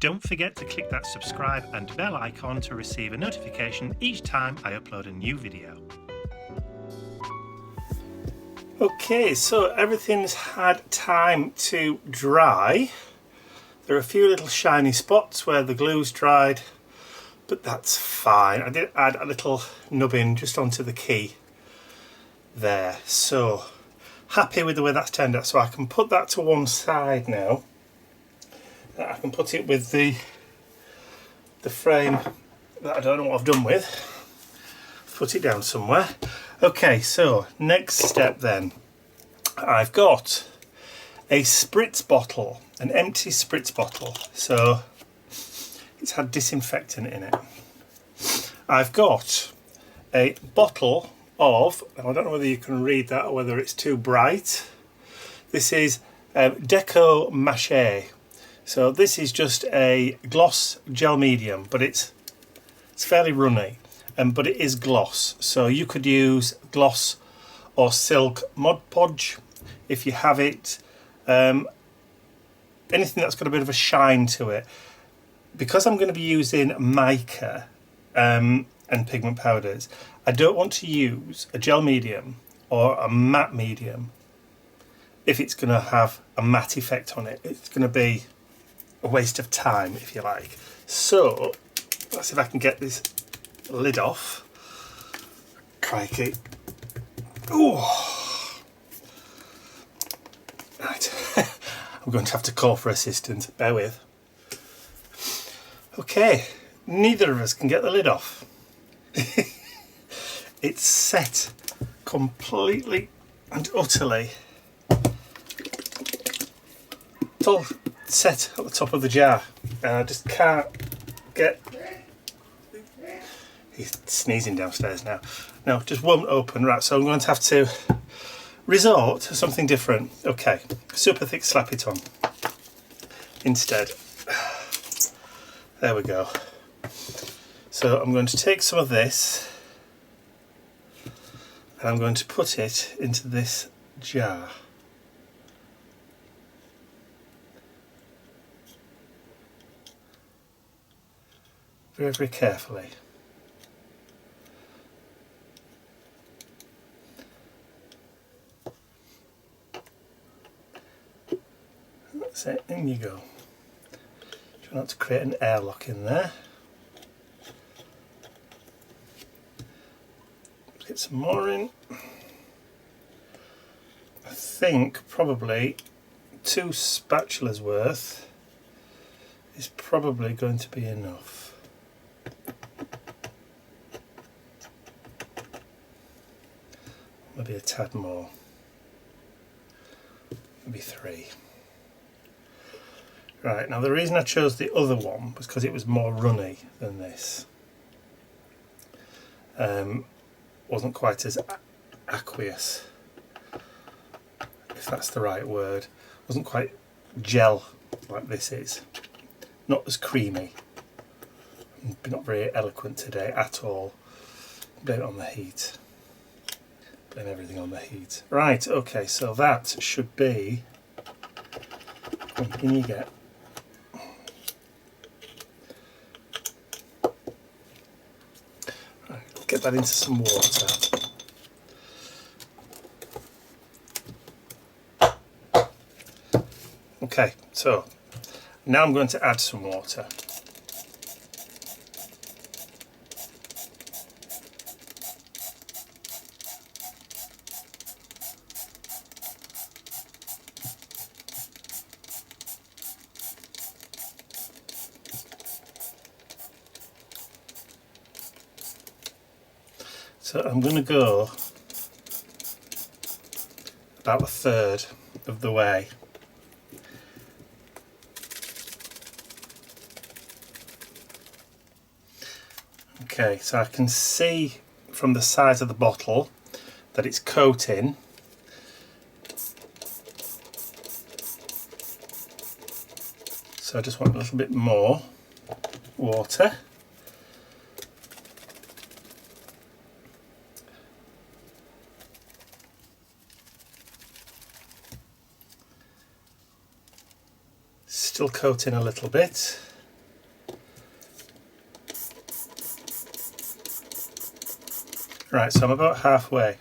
Don't forget to click that subscribe and bell icon to receive a notification each time I upload a new video. Okay, so everything's had time to dry. There are a few little shiny spots where the glue's dried, but that's fine. I did add a little nubbin just onto the key there, so happy with the way that's turned out. So I can put that to one side now. I can put it with the frame that I don't know what I've done with. Put it down somewhere. Okay, so next step then. I've got a spritz bottle, an empty spritz bottle. So it's had disinfectant in it. I've got a bottle of, I don't know whether you can read that or whether it's too bright. This is Deco Mache. So this is just a gloss gel medium, but it's fairly runny, but it is gloss. So you could use gloss or silk Mod Podge if you have it. Anything that's got a bit of a shine to it. Because I'm going to be using mica and pigment powders, I don't want to use a gel medium or a matte medium if it's going to have a matte effect on it. It's going to be a waste of time, if you like. So let's see if I can get this lid off. Crikey. Ooh. Right. I'm going to have to call for assistance. Bear with. Okay. Neither of us can get the lid off. It's set completely and utterly. It's all set at the top of the jar, and I just can't get. He's sneezing downstairs now. No, just won't open. Right, so I'm going to have to resort to something different. Okay, super thick slap it on instead. There we go. So I'm going to take some of this and I'm going to put it into this jar. Very, very carefully. That's it, in you go. Try not to create an airlock in there. Let's get some more in. I think probably 2 spatulas worth is probably going to be enough. Maybe a tad more. Maybe 3. Right, now the reason I chose the other one was because it was more runny than this. Wasn't quite as aqueous, if that's the right word. Wasn't quite gel like this is. Not as creamy. Not very eloquent today at all. Blame it on the heat. Blame everything on the heat. Right, okay, so that should be. In you get. Right, get that into some water. Okay, so now I'm going to add some water. So I'm going to go about 1/3 of the way. Okay, so I can see from the size of the bottle that it's coating. So I just want a little bit more water. Still coating a little bit. Right, so I'm about halfway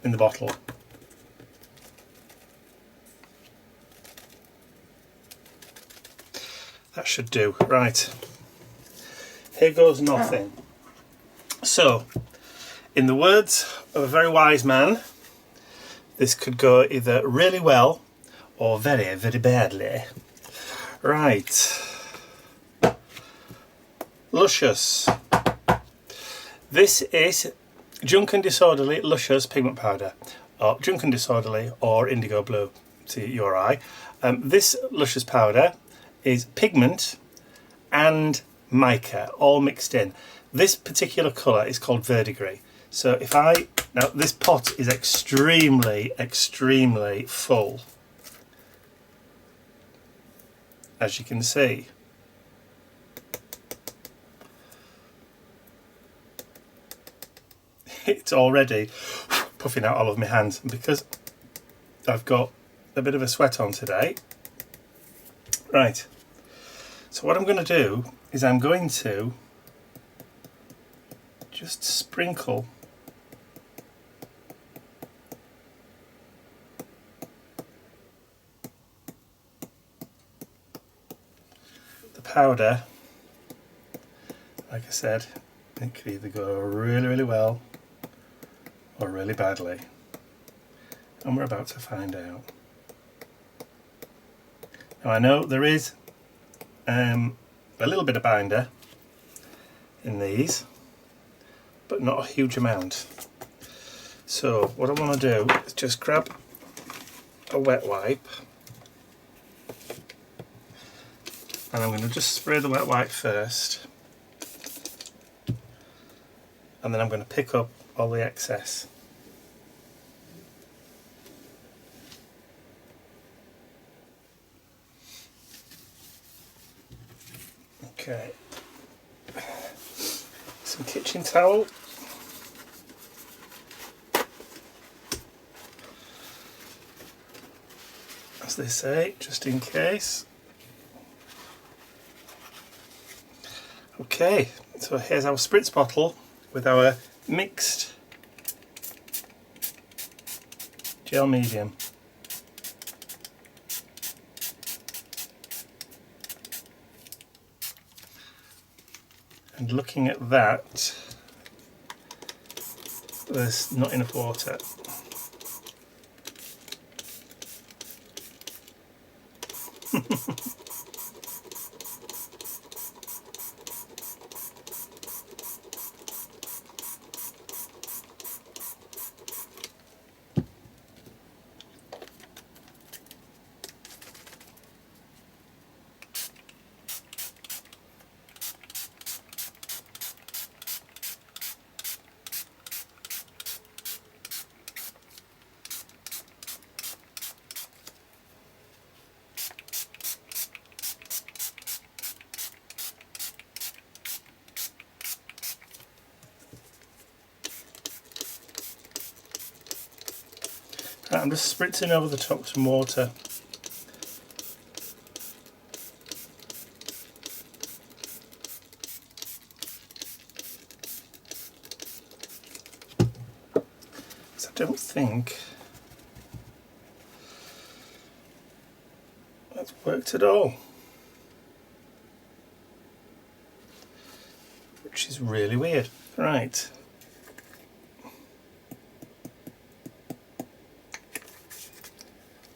in the bottle. That should do. Right, here goes nothing. So, in the words of a very wise man, this could go either really well or very, very badly. Right. Luscious. This is Junk and Disorderly Luscious Pigment Powder, or Junk and Disorderly or Indigo Blue, to your eye. This Luscious powder is pigment and mica all mixed in. This particular colour is called verdigris. So now this pot is extremely, extremely full, as you can see. It's already puffing out all of my hands, and because I've got a bit of a sweat on today. Right, so what I'm going to do is I'm going to just sprinkle the powder. Like I said, it could either go really, really well or really badly, and we're about to find out. Now I know there is a little bit of binder in these, but not a huge amount. So what I want to do is just grab a wet wipe, and I'm going to just spray the wet wipe first, and then I'm going to pick up all the excess. Okay, some kitchen towel. As they say, just in case. Okay, so here's our spritz bottle with our mixed gel medium. And looking at that, there's not enough water. Right, I'm just spritzing over the top some water. So I don't think that's worked at all, which is really weird. Right.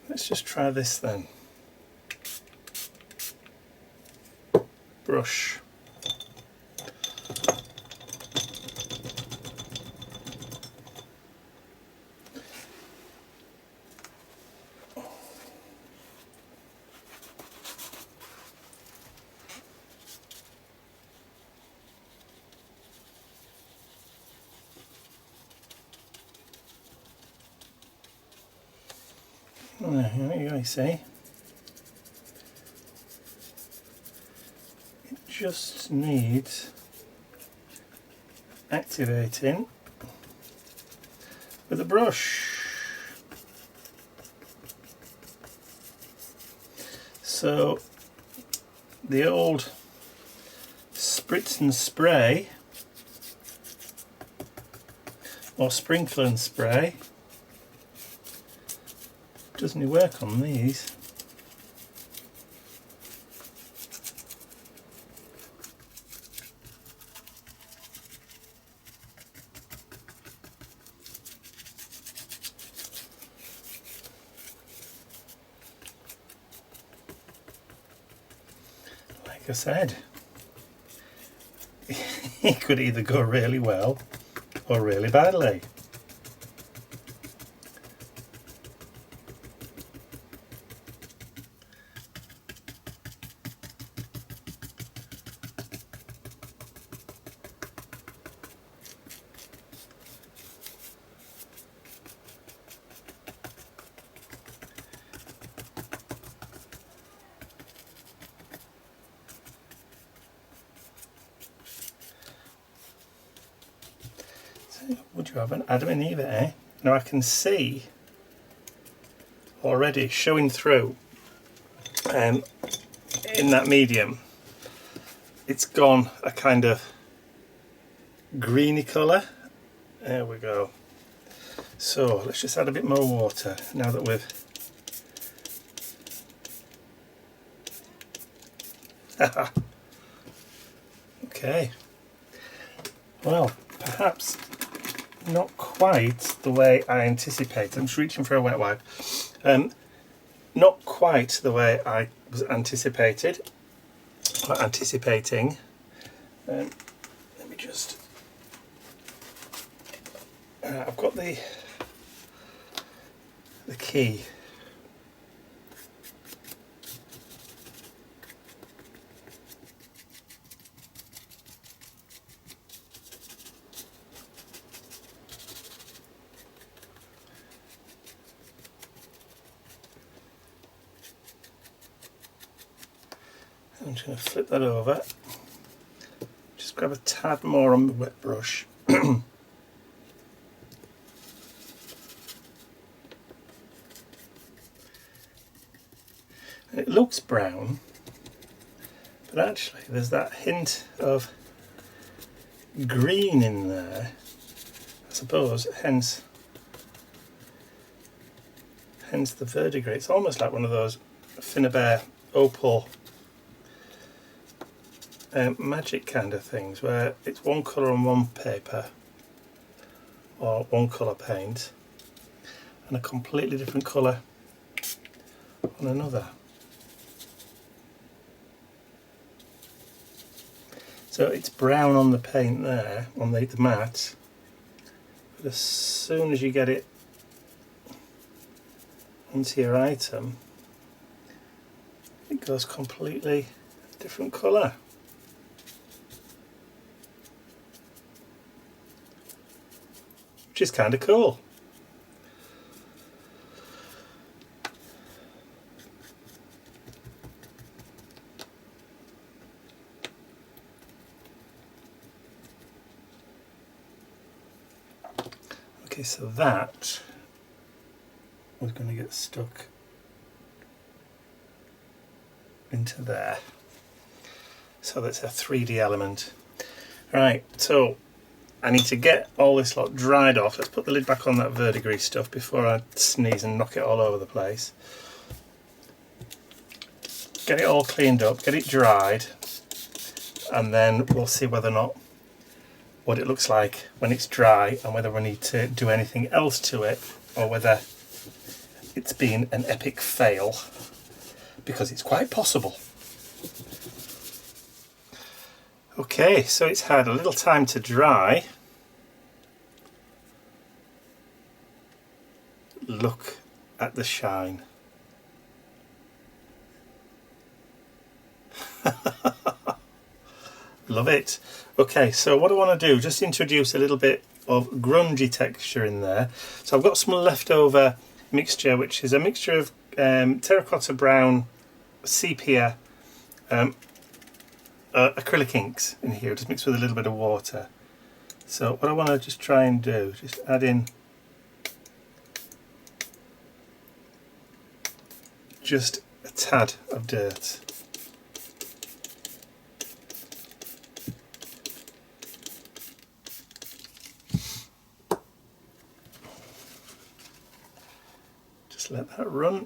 Let's just try this then. Brush. There you go, you see. It just needs activating with a brush. So the old spritz and spray or sprinkling spray. Doesn't it work on these? Like I said, it could either go really well or really badly. Would you have an Adam and Eve, eh? Now I can see already showing through in that medium, it's gone a kind of greeny colour. There we go. So let's just add a bit more water now that we've okay. Well, perhaps not quite the way I anticipated. I'm just reaching for a wet wipe. Not quite the way I was anticipating. Let me just... I've got the key. I'm just going to flip that over, just grab a tad more on the wet brush. It looks brown, but actually there's that hint of green in there, I suppose, hence the verdigris. It's almost like one of those Finnabair opal magic kind of things, where it's one colour on one paper or one colour paint and a completely different colour on another. So it's brown on the paint there, on the mat, but as soon as you get it onto your item, it goes completely different colour. Which is kind of cool. Okay, so that was going to get stuck into there. So that's a 3D element. Right, so I need to get all this lot dried off. Let's put the lid back on that verdigris stuff before I sneeze and knock it all over the place. Get it all cleaned up, get it dried, and then we'll see whether or not what it looks like when it's dry and whether we need to do anything else to it or whether it's been an epic fail, because it's quite possible. Okay, so it's had a little time to dry. Look at the shine. Love it. Okay, so what I want to do, just introduce a little bit of grungy texture in there. So I've got some leftover mixture, which is a mixture of terracotta brown, sepia, acrylic inks in here, just mixed with a little bit of water. So what I want to just try and do, just add in just a tad of dirt. Just let that run.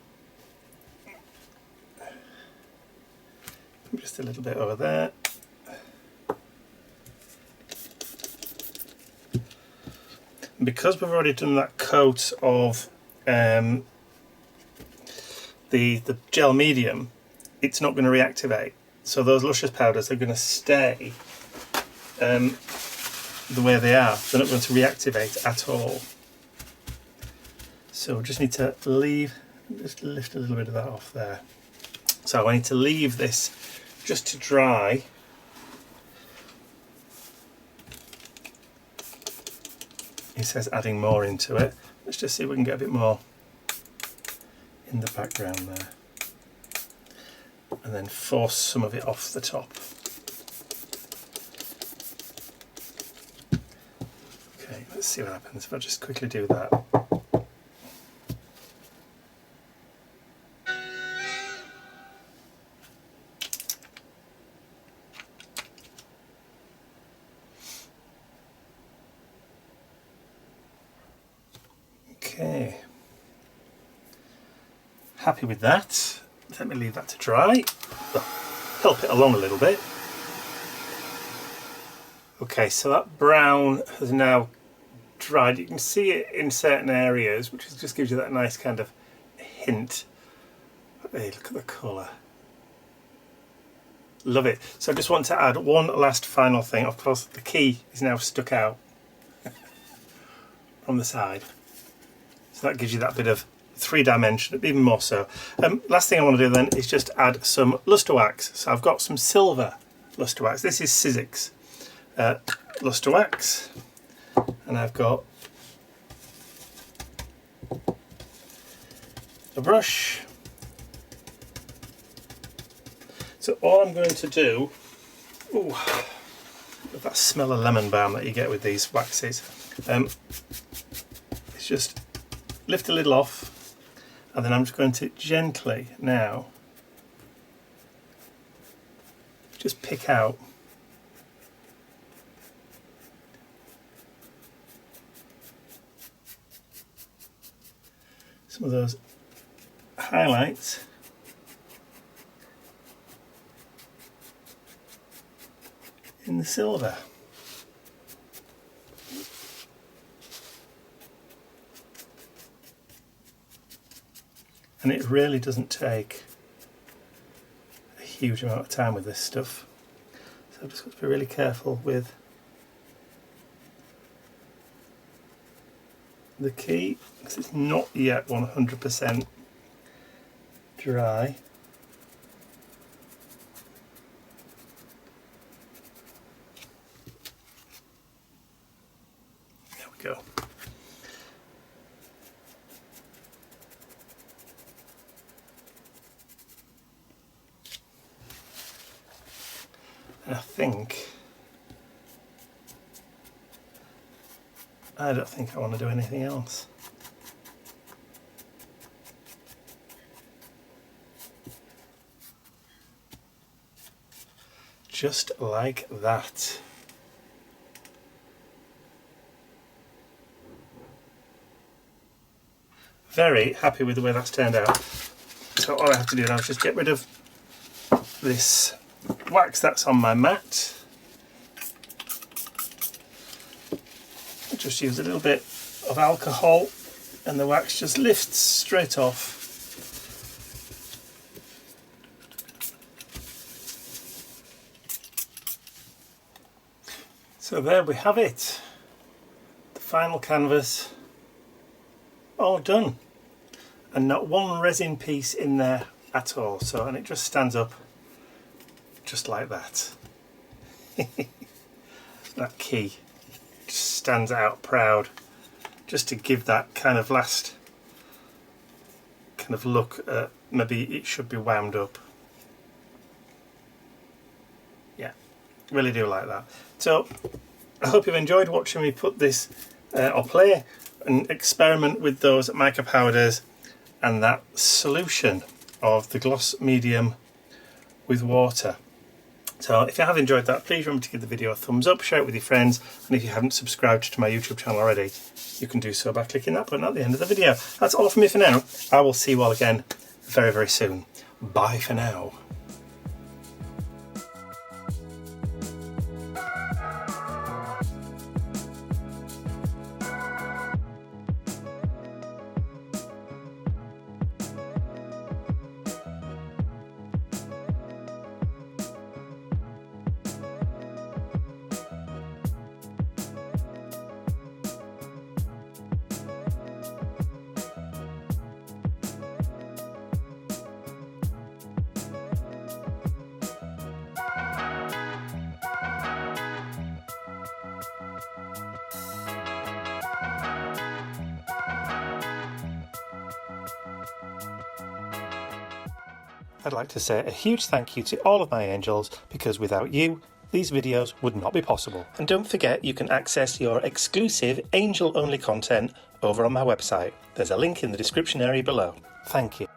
Just a little bit over there. And because we've already done that coat of the gel medium, it's not going to reactivate. So those luscious powders are going to stay the way they are. They're not going to reactivate at all. So we just need to just lift a little bit of that off there. So I need to leave this just to dry. It says adding more into it. Let's just see if we can get a bit more in the background there. And then force some of it off the top. Okay, let's see what happens if I just quickly do that. Okay, happy with that. Let me leave that to dry. Well, help it along a little bit. Okay, so that brown has now dried. You can see it in certain areas, which just gives you that nice kind of hint. Hey, look at the colour. Love it. So I just want to add one last final thing. Of course, the key is now stuck out from the side. So that gives you that bit of three-dimension, even more so. Last thing I want to do then is just add some luster wax. So I've got some silver luster wax. This is Sizzix luster wax, and I've got a brush. So all I'm going to do, ooh, that smell of lemon balm that you get with these waxes, is just lift the lid off. And then I'm just going to gently now just pick out some of those highlights. In the silver. And it really doesn't take a huge amount of time with this stuff. So I've just got to be really careful with the key, because it's not yet 100% dry. There we go. I don't think I want to do anything else. Just like that. Very happy with the way that's turned out. So all I have to do now is just get rid of this wax that's on my mat. Just use a little bit of alcohol and the wax just lifts straight off. So there we have it. The final canvas all done. And not one resin piece in there at all. So, and it just stands up just like that. That key just stands out proud, just to give that kind of last kind of look. Maybe it should be wound up. Yeah, really do like that. So I hope you've enjoyed watching me put this or play and experiment with those mica powders and that solution of the gloss medium with water. So if you have enjoyed that, please remember to give the video a thumbs up, share it with your friends, and if you haven't subscribed to my YouTube channel already, you can do so by clicking that button at the end of the video. That's all from me for now. I will see you all again very, very soon. Bye for now. I'd like to say a huge thank you to all of my angels, because without you, these videos would not be possible. And don't forget, you can access your exclusive angel-only content over on my website. There's a link in the description area below. Thank you.